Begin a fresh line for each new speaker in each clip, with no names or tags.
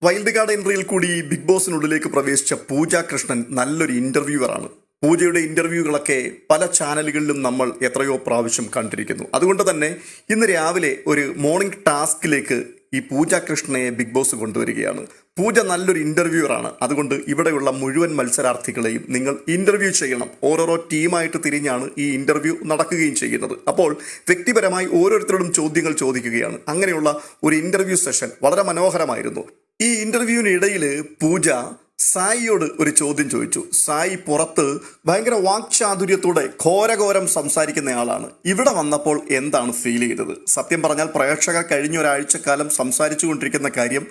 Wild card എൻട്രിയിൽ കൂടി big ബോസിനുള്ളിലേക്ക് പ്രവേശിച്ച പൂജ കൃഷ്ണൻ നല്ലൊരു ഇന്റർവ്യൂവറാണ്. പൂജയുടെ ഇന്റർവ്യൂകളൊക്കെ പല ചാനലുകളിലും നമ്മൾ എത്രയോ പ്രാവശ്യം കണ്ടിരിക്കുന്നു. അതുകൊണ്ട് തന്നെ ഇന്ന് രാവിലെ ഒരു മോർണിംഗ് ടാസ്കിലേക്ക് ഈ പൂജ കൃഷ്ണനെ ബിഗ് ബോസ് കൊണ്ടുവരികയാണ്. പൂജ നല്ലൊരു ഇന്റർവ്യൂവറാണ്. അതുകൊണ്ട് ഇവിടെയുള്ള മുഴുവൻ മത്സരാർത്ഥികളെയും നിങ്ങൾ ഇന്റർവ്യൂ ചെയ്യണം. ഓരോരോ ടീമായിട്ട് തിരിഞ്ഞാണ് ഈ ഇന്റർവ്യൂ നടക്കുകയും ചെയ്യുന്നത്. അപ്പോൾ വ്യക്തിപരമായി ഓരോരുത്തരോടും ചോദ്യങ്ങൾ ചോദിക്കുകയാണ്. അങ്ങനെയുള്ള ഒരു ഇന്റർവ്യൂ സെഷൻ വളരെ മനോഹരമായിരുന്നു. ഈ ഇന്റർവ്യൂവിനിടയിൽ പൂജ സായിയോട് ഒരു ചോദ്യം ചോദിച്ചു. സായി പുറത്ത് ഭയങ്കര വാക്ചാതുര്യത്തോടെ ഘോരഘോരം സംസാരിക്കുന്നയാളാണ്. ഇവിടെ വന്നപ്പോൾ എന്താണ് ഫീൽ ചെയ്തത്? സത്യം പറഞ്ഞാൽ പ്രേക്ഷകർ കഴിഞ്ഞ ഒരാഴ്ചക്കാലം സംസാരിച്ചു കൊണ്ടിരിക്കുന്ന കാര്യം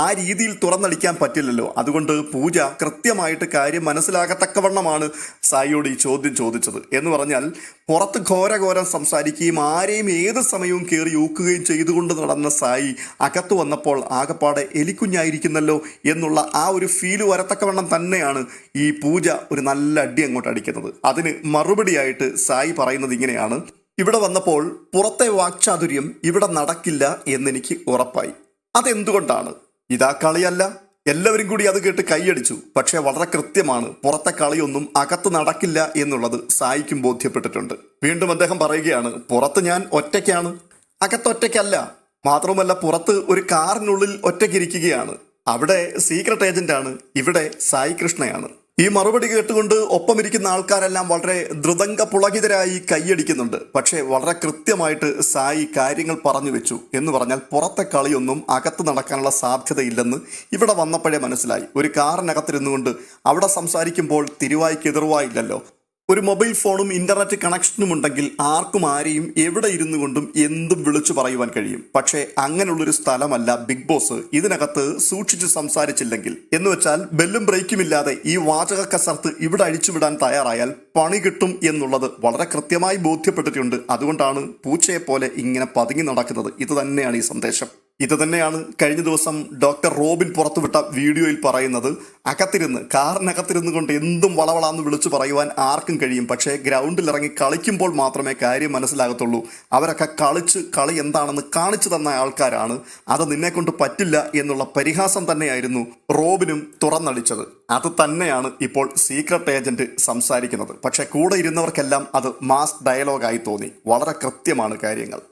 ആ രീതിയിൽ തുറന്നടിക്കാൻ പറ്റില്ലല്ലോ. അതുകൊണ്ട് പൂജ കൃത്യമായിട്ട് കാര്യം മനസ്സിലാകത്തക്കവണ്ണമാണ് സായിയോട് ഈ ചോദ്യം ചോദിച്ചത്. എന്ന് പറഞ്ഞാൽ പുറത്ത് ഘോരഘോരം സംസാരിക്കുകയും ആരെയും ഏത് സമയവും കയറി ഊക്കുകയും ചെയ്തുകൊണ്ട് നടന്ന സായി അകത്ത് വന്നപ്പോൾ ആകപ്പാടെ എലിക്കുഞ്ഞായിരിക്കുന്നല്ലോ എന്നുള്ള ആ ഒരു ഫീല് വരത്തക്കവണ്ണം തന്നെയാണ് ഈ പൂജ ഒരു നല്ല അടി അങ്ങോട്ട് അടിക്കുന്നത്. അതിന് മറുപടിയായിട്ട് സായി പറയുന്നത് ഇങ്ങനെയാണ്: ഇവിടെ വന്നപ്പോൾ പുറത്തെ വാക്ചാതുര്യം ഇവിടെ നടക്കില്ല എന്നെനിക്ക് ഉറപ്പായി. അതെന്തുകൊണ്ടാണ്? ഇതാ കളിയല്ല. എല്ലാവരും കൂടി അത് കേട്ട് കൈയടിച്ചു. പക്ഷെ വളരെ കൃത്യമാണ്, പുറത്തെ കളിയൊന്നും അകത്ത് നടക്കില്ല എന്നുള്ളത് സായിക്കും ബോധ്യപ്പെട്ടിട്ടുണ്ട്. വീണ്ടും അദ്ദേഹം പറയുകയാണ്, പുറത്ത് ഞാൻ ഒറ്റയ്ക്കാണ്, അകത്തൊറ്റയ്ക്കല്ല. മാത്രമല്ല പുറത്ത് ഒരു കാറിനുള്ളിൽ ഒറ്റയ്ക്കിരിക്കുകയാണ്. അവിടെ സീക്രട്ട് ഏജന്റാണ്, ഇവിടെ സായി കൃഷ്ണയാണ്. ഈ മറുപടി കേട്ടുകൊണ്ട് ഒപ്പമിരിക്കുന്ന ആൾക്കാരെല്ലാം വളരെ ധൃതങ്ക പുളകിതരായി കൈയടിക്കുന്നുണ്ട്. പക്ഷേ വളരെ കൃത്യമായിട്ട് സായി കാര്യങ്ങൾ പറഞ്ഞു വെച്ചു. എന്ന് പറഞ്ഞാൽ പുറത്തെ കളിയൊന്നും അകത്ത് നടക്കാനുള്ള സാധ്യതയില്ലെന്ന് ഇവിടെ വന്നപ്പോഴേ മനസ്സിലായി. ഒരു കാറിനകത്തിരുന്നുകൊണ്ട് അവിടെ സംസാരിക്കുമ്പോൾ തിരുവായ്ക്ക് എതിർവായില്ലല്ലോ. ഒരു മൊബൈൽ ഫോണും ഇന്റർനെറ്റ് കണക്ഷനും ഉണ്ടെങ്കിൽ ആർക്കും ആരെയും എവിടെ ഇരുന്നു കൊണ്ടും എന്തും വിളിച്ചു പറയുവാൻ കഴിയും. പക്ഷേ അങ്ങനെയുള്ളൊരു സ്ഥലമല്ല ബിഗ് ബോസ്. ഇതിനകത്ത് സൂക്ഷിച്ച് സംസാരിച്ചില്ലെങ്കിൽ എന്ന് വെച്ചാൽ ബെല്ലും ബ്രേക്കും ഇല്ലാതെ ഈ വാചക കസർത്ത് ഇവിടെ അഴിച്ചുവിടാൻ തയ്യാറായാൽ പണി കിട്ടും എന്നുള്ളത് വളരെ കൃത്യമായി ബോധ്യപ്പെട്ടിട്ടുണ്ട്. അതുകൊണ്ടാണ് പൂച്ചയെ പോലെ ഇങ്ങനെ പതുങ്ങി നടക്കുന്നത്. ഇത് തന്നെയാണ് ഈ സന്ദേശം. ഇത് തന്നെയാണ് കഴിഞ്ഞ ദിവസം ഡോക്ടർ റോബിൻ പുറത്തുവിട്ട വീഡിയോയിൽ പറയുന്നത്. കാറിനകത്തിരുന്ന് കൊണ്ട് എന്തും വളവളാന്ന് വിളിച്ചു പറയുവാൻ ആർക്കും കഴിയും. പക്ഷേ ഗ്രൗണ്ടിൽ ഇറങ്ങി കളിക്കുമ്പോൾ മാത്രമേ കാര്യം മനസ്സിലാകത്തുള്ളൂ. അവരൊക്കെ കളി എന്താണെന്ന് കാണിച്ചു തന്ന ആൾക്കാരാണ്. അത് നിന്നെ കൊണ്ട് പറ്റില്ല എന്നുള്ള പരിഹാസം തന്നെയായിരുന്നു റോബിനും തുറന്നടിച്ചത്. അത് തന്നെയാണ് ഇപ്പോൾ സീക്രട്ട് ഏജന്റ് സംസാരിക്കുന്നത്. പക്ഷെ കൂടെ ഇരുന്നവർക്കെല്ലാം അത് മാസ് ഡയലോഗായി തോന്നി. വളരെ കൃത്യമാണ് കാര്യങ്ങൾ.